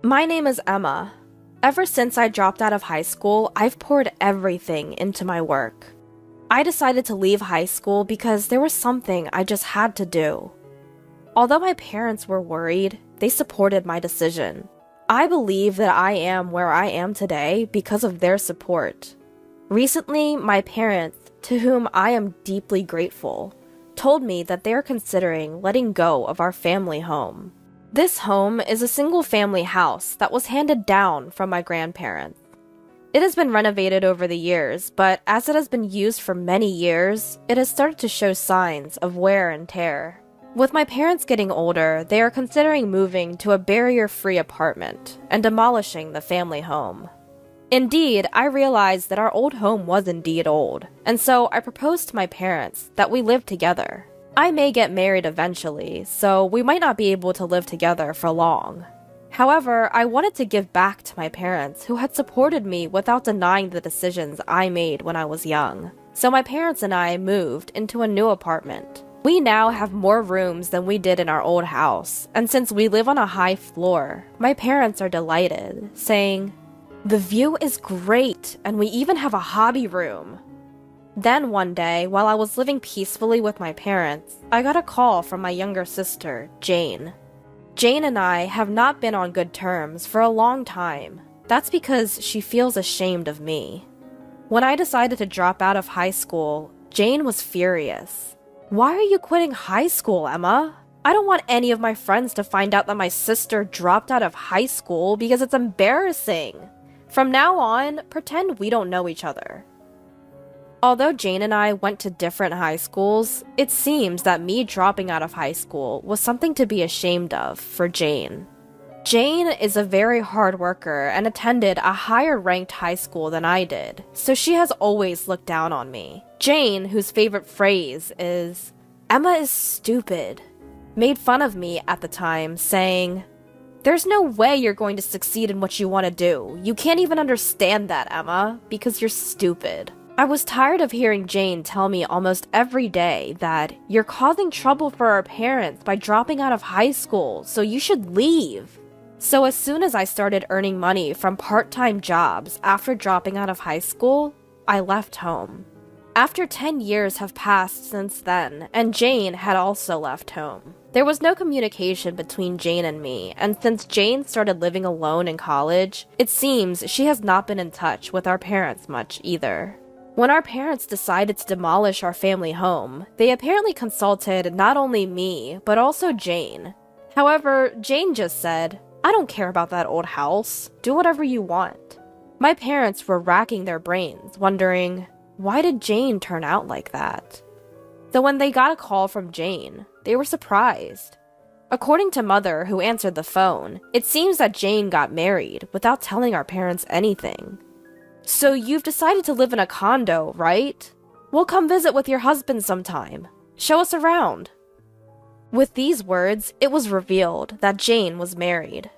My name is Emma. Ever since I dropped out of high school, I've poured everything into my work. I decided to leave high school because there was something I just had to do. Although my parents were worried, they supported my decision. I believe that I am where I am today because of their support. Recently, my parents, to whom I am deeply grateful, told me that they are considering letting go of our family home. This home is a single-family house that was handed down from my grandparents. It has been renovated over the years, but as it has been used for many years, it has started to show signs of wear and tear. With my parents getting older, they are considering moving to a barrier-free apartment and demolishing the family home. Indeed, I realized that our old home was indeed old, and so I proposed to my parents that we live together. I may get married eventually, so we might not be able to live together for long. However, I wanted to give back to my parents who had supported me without denying the decisions I made when I was young. So my parents and I moved into a new apartment. We now have more rooms than we did in our old house, and since we live on a high floor, my parents are delighted, saying, "The view is great, and we even have a hobby room." Then one day, while I was living peacefully with my parents, I got a call from my younger sister, Jane. Jane and I have not been on good terms for a long time. That's because she feels ashamed of me. When I decided to drop out of high school, Jane was furious. "Why are you quitting high school, Emma? I don't want any of my friends to find out that my sister dropped out of high school because it's embarrassing. From now on, pretend we don't know each other." Although Jane and I went to different high schools, it seems that me dropping out of high school was something to be ashamed of for Jane. Jane is a very hard worker and attended a higher ranked high school than I did, so she has always looked down on me. Jane, whose favorite phrase is, "Emma is stupid," made fun of me at the time, saying, "There's no way you're going to succeed in what you want to do. You can't even understand that, Emma, because you're stupid." I was tired of hearing Jane tell me almost every day that you're causing trouble for our parents by dropping out of high school, so you should leave. So as soon as I started earning money from part-time jobs after dropping out of high school, I left home. After 10 years have passed since then, and Jane had also left home. There was no communication between Jane and me, and since Jane started living alone in college, it seems she has not been in touch with our parents much either. When our parents decided to demolish our family home, they apparently consulted not only me, but also Jane. However, Jane just said, "I don't care about that old house. Do whatever you want." My parents were racking their brains, wondering, why did Jane turn out like that? So when they got a call from Jane, they were surprised. According to Mother, who answered the phone, it seems that Jane got married without telling our parents anything. "So you've decided to live in a condo, right? We'll come visit with your husband sometime. Show us around." With these words, it was revealed that Jane was married.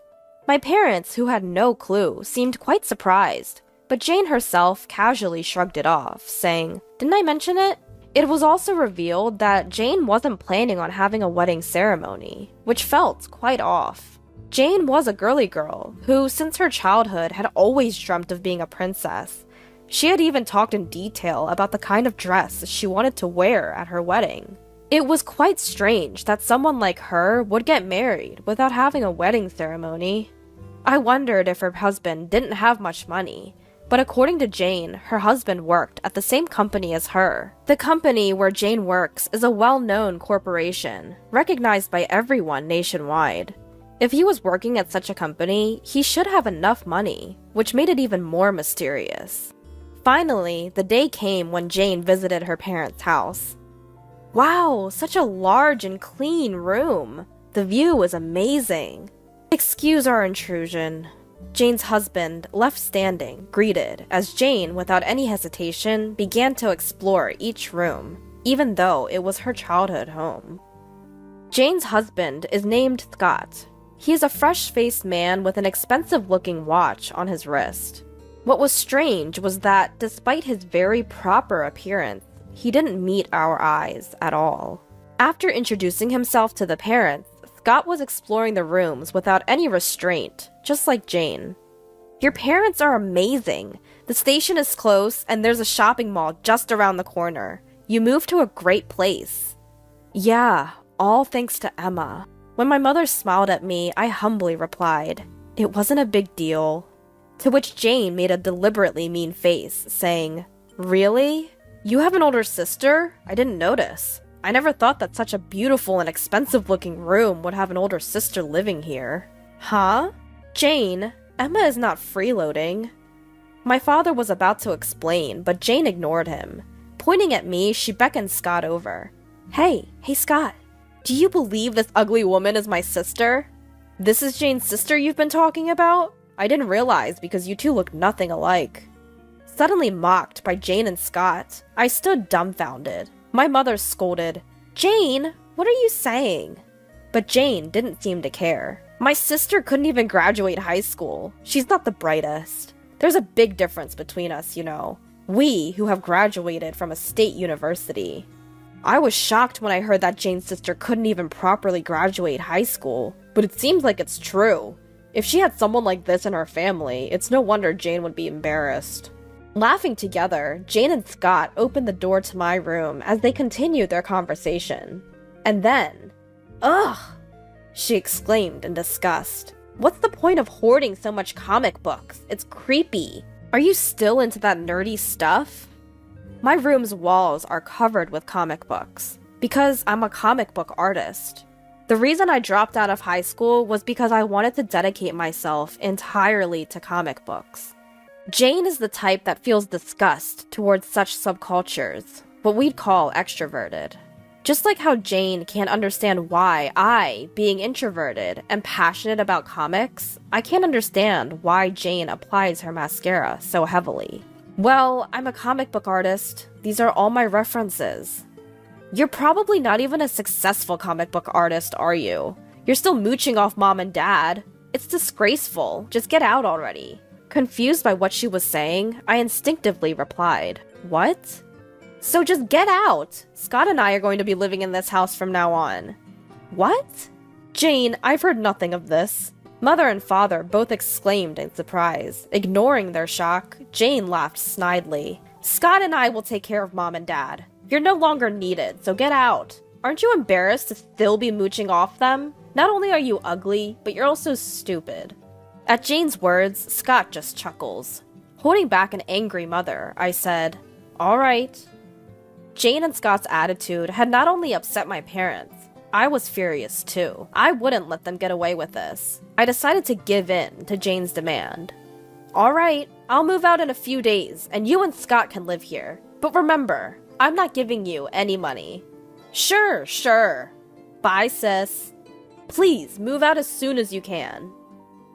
My parents, who had no clue, seemed quite surprised, but Jane herself casually shrugged it off, saying, "Didn't I mention it?" It was also revealed that Jane wasn't planning on having a wedding ceremony, which felt quite off. Jane was a girly girl who, since her childhood, had always dreamt of being a princess. She had even talked in detail about the kind of dress she wanted to wear at her wedding. It was quite strange that someone like her would get married without having a wedding ceremony. I wondered if her husband didn't have much money, but according to Jane, her husband worked at the same company as her. The company where Jane works is a well-known corporation, recognized by everyone nationwide. If he was working at such a company, he should have enough money, which made it even more mysterious. Finally, the day came when Jane visited her parents' house. "Wow, such a large and clean room. The view is amazing." "Excuse our intrusion." Jane's husband, left standing, greeted as Jane, without any hesitation, began to explore each room, even though it was her childhood home. Jane's husband is named Scott. He is a fresh-faced man with an expensive-looking watch on his wrist. What was strange was that, despite his very proper appearance, he didn't meet our eyes at all. After introducing himself to the parents, Scott was exploring the rooms without any restraint, just like Jane. Your parents are amazing. The station is close, and there's a shopping mall just around the corner. You moved to a great place. Yeah, all thanks to Emma. When my mother smiled at me, I humbly replied, it wasn't a big deal. To which Jane made a deliberately mean face, saying, really? You have an older sister? I didn't notice. I never thought that such a beautiful and expensive-looking room would have an older sister living here. Huh? Jane, Emma is not freeloading. My father was about to explain, but Jane ignored him. Pointing at me, she beckoned Scott over. Hey Scott, do you believe this ugly woman is my sister? This is Jane's sister you've been talking about? I didn't realize because you two look nothing alike. Suddenly mocked by Jane and Scott, I stood dumbfounded. My mother scolded, Jane, what are you saying? But Jane didn't seem to care. My sister couldn't even graduate high school. She's not the brightest. There's a big difference between us, you know. We, who have graduated from a state university. I was shocked when I heard that Jane's sister couldn't even properly graduate high school, but it seems like it's true. If she had someone like this in her family, it's no wonder Jane would be embarrassed. Laughing together, Jane and Scott opened the door to my room as they continued their conversation. And then, ugh, she exclaimed in disgust. What's the point of hoarding so much comic books? It's creepy. Are you still into that nerdy stuff? My room's walls are covered with comic books, because I'm a comic book artist. The reason I dropped out of high school was because I wanted to dedicate myself entirely to comic books. Jane is the type that feels disgust towards such subcultures, what we'd call extroverted. Just like how Jane can't understand why I, being introverted and passionate about comics, I can't understand why Jane applies her mascara so heavily. Well, I'm a comic book artist. These are all my references. You're probably not even a successful comic book artist, are you? You're still mooching off mom and dad. It's disgraceful. Just get out already. Confused by what she was saying, I instinctively replied, what? So just get out! Scott and I are going to be living in this house from now on. What? Jane, I've heard nothing of this. Mother and father both exclaimed in surprise. Ignoring their shock, Jane laughed snidely. Scott and I will take care of mom and dad. You're no longer needed, so get out. Aren't you embarrassed to still be mooching off them? Not only are you ugly, but you're also stupid. At Jane's words, Scott just chuckles. Holding back an angry mother, I said, all right. Jane and Scott's attitude had not only upset my parents, I was furious too. I wouldn't let them get away with this. I decided to give in to Jane's demand. All right, I'll move out in a few days, and you and Scott can live here. But remember, I'm not giving you any money. Sure. Bye, sis. Please, move out as soon as you can.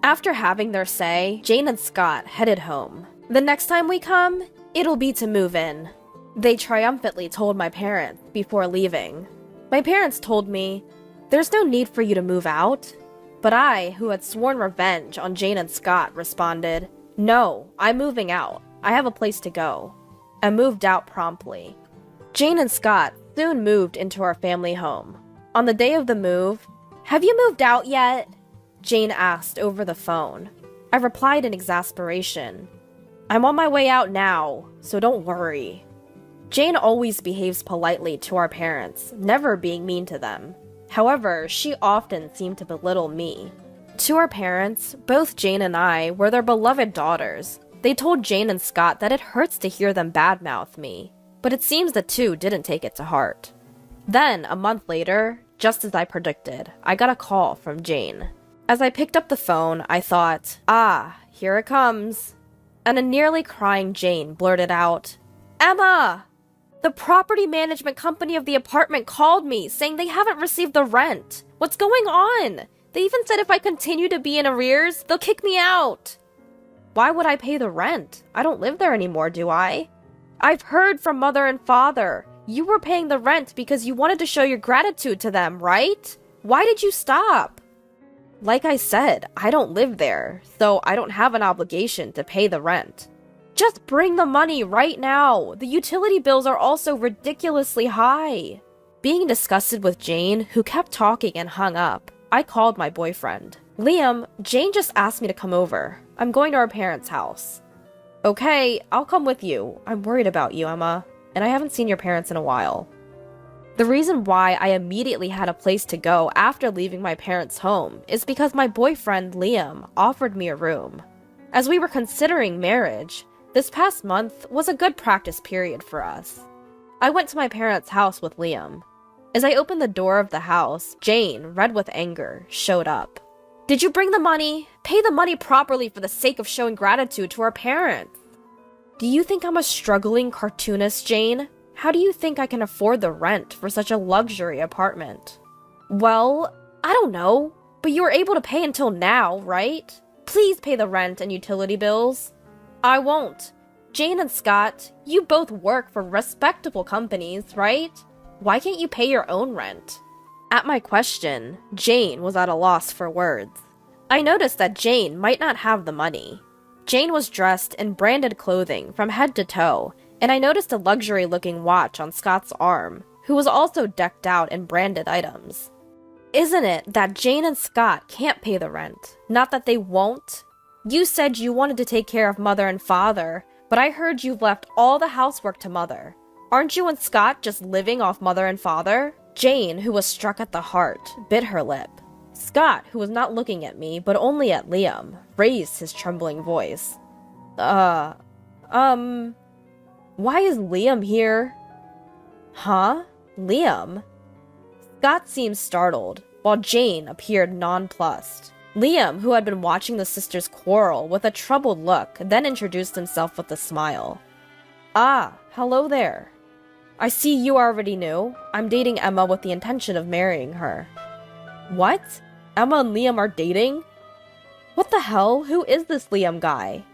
After having their say, Jane and Scott headed home. The next time we come, it'll be to move in. They triumphantly told my parents before leaving. My parents told me, there's no need for you to move out. But I, who had sworn revenge on Jane and Scott, responded, no, I'm moving out. I have a place to go. I moved out promptly. Jane and Scott soon moved into our family home. On the day of the move, have you moved out yet? Jane asked over the phone. I replied in exasperation, I'm on my way out now, so don't worry. Jane always behaves politely to our parents, never being mean to them. However, she often seemed to belittle me. To our parents, both Jane and I were their beloved daughters. They told Jane and Scott that it hurts to hear them badmouth me, but it seems the two didn't take it to heart. Then, a month later, just as I predicted, I got a call from Jane. As I picked up the phone, I thought, here it comes. And a nearly crying Jane blurted out, Emma! The property management company of the apartment called me, saying they haven't received the rent. What's going on? They even said if I continue to be in arrears, they'll kick me out. Why would I pay the rent? I don't live there anymore, do I? I've heard from mother and father. You were paying the rent because you wanted to show your gratitude to them, right? Why did you stop? Like I said, I don't live there, so I don't have an obligation to pay the rent. Just bring the money right now. The utility bills are also ridiculously high. Being disgusted with Jane, who kept talking and hung up, I called my boyfriend. Liam, Jane just asked me to come over. I'm going to our parents' house. Okay, I'll come with you. I'm worried about you, Emma, and I haven't seen your parents in a while. The reason why I immediately had a place to go after leaving my parents' home is because my boyfriend, Liam, offered me a room. As we were considering marriage, this past month was a good practice period for us. I went to my parents' house with Liam. As I opened the door of the house, Jane, red with anger, showed up. Did you bring the money? Pay the money properly for the sake of showing gratitude to our parents. Do you think I'm a struggling cartoonist, Jane? How do you think I can afford the rent for such a luxury apartment? Well, I don't know, but you were able to pay until now, right? Please pay the rent and utility bills. I won't. Jane and Scott, you both work for respectable companies, right? Why can't you pay your own rent? At my question, Jane was at a loss for words. I noticed that Jane might not have the money. Jane was dressed in branded clothing from head to toe, and I noticed a luxury-looking watch on Scott's arm, who was also decked out in branded items. Isn't it that Jane and Scott can't pay the rent? Not that they won't? You said you wanted to take care of Mother and Father, but I heard you've left all the housework to Mother. Aren't you and Scott just living off Mother and Father? Jane, who was struck at the heart, bit her lip. Scott, who was not looking at me, but only at Liam, raised his trembling voice. Why is Liam here? Huh? Liam? Scott seemed startled, while Jane appeared nonplussed. Liam, who had been watching the sisters quarrel with a troubled look, then introduced himself with a smile. Ah, hello there. I see you already knew. I'm dating Emma with the intention of marrying her. What? Emma and Liam are dating? What the hell? Who is this Liam guy?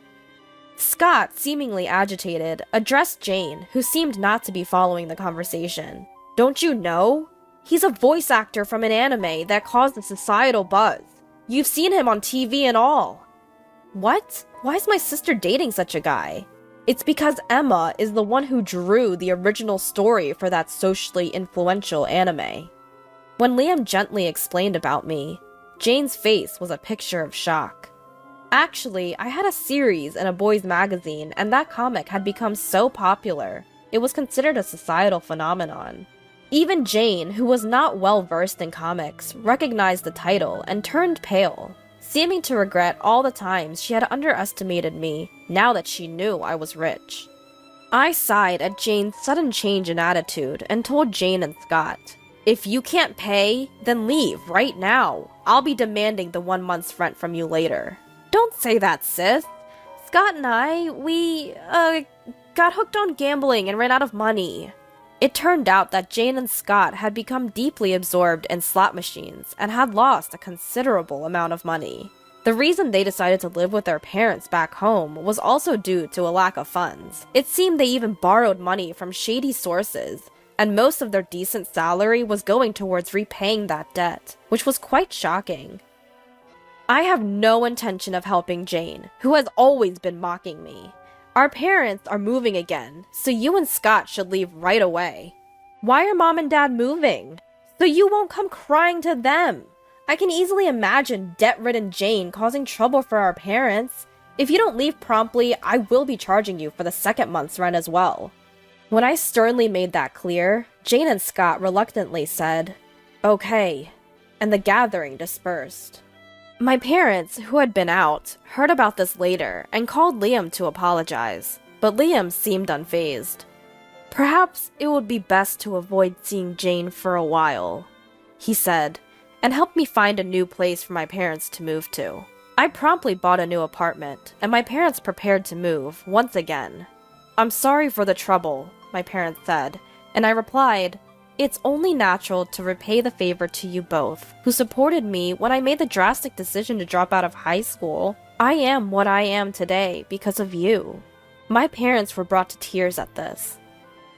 Scott, seemingly agitated, addressed Jane, who seemed not to be following the conversation. Don't you know? He's a voice actor from an anime that caused a societal buzz. You've seen him on TV and all. What? Why is my sister dating such a guy? It's because Emma is the one who drew the original story for that socially influential anime. When Liam gently explained about me, Jane's face was a picture of shock. Actually, I had a series in a boys' magazine, and that comic had become so popular, it was considered a societal phenomenon. Even Jane, who was not well versed in comics, recognized the title and turned pale, seeming to regret all the times she had underestimated me now that she knew I was rich. I sighed at Jane's sudden change in attitude and told Jane and Scott, if you can't pay, then leave right now. I'll be demanding the 1 month's rent from you later. Don't say that, sis. Scott and I, we got hooked on gambling and ran out of money. It turned out that Jane and Scott had become deeply absorbed in slot machines and had lost a considerable amount of money. The reason they decided to live with their parents back home was also due to a lack of funds. It seemed they even borrowed money from shady sources, and most of their decent salary was going towards repaying that debt, which was quite shocking. I have no intention of helping Jane, who has always been mocking me. Our parents are moving again, so you and Scott should leave right away. Why are Mom and Dad moving? So you won't come crying to them. I can easily imagine debt-ridden Jane causing trouble for our parents. If you don't leave promptly, I will be charging you for the second month's rent as well. When I sternly made that clear, Jane and Scott reluctantly said, okay, and the gathering dispersed. My parents, who had been out, heard about this later and called Liam to apologize, but Liam seemed unfazed. Perhaps it would be best to avoid seeing Jane for a while, he said, and helped me find a new place for my parents to move to. I promptly bought a new apartment, and my parents prepared to move once again. I'm sorry for the trouble, my parents said, and I replied, it's only natural to repay the favor to you both, who supported me when I made the drastic decision to drop out of high school. I am what I am today because of you. My parents were brought to tears at this.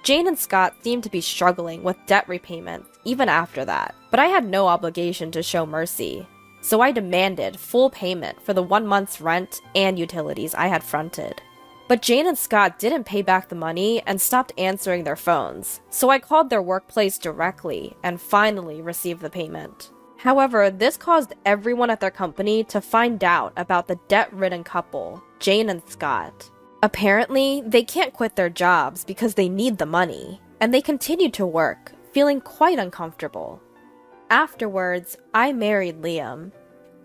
Jane and Scott seemed to be struggling with debt repayments even after that, but I had no obligation to show mercy, so I demanded full payment for the 1 month's rent and utilities I had fronted. But Jane and Scott didn't pay back the money and stopped answering their phones, so I called their workplace directly and finally received the payment. However, this caused everyone at their company to find out about the debt-ridden couple, Jane and Scott. Apparently, they can't quit their jobs because they need the money, and they continue to work, feeling quite uncomfortable. Afterwards, I married Liam.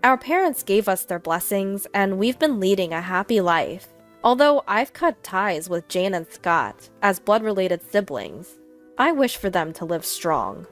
Our parents gave us their blessings, and we've been leading a happy life. Although I've cut ties with Jane and Scott as blood-related siblings, I wish for them to live strong.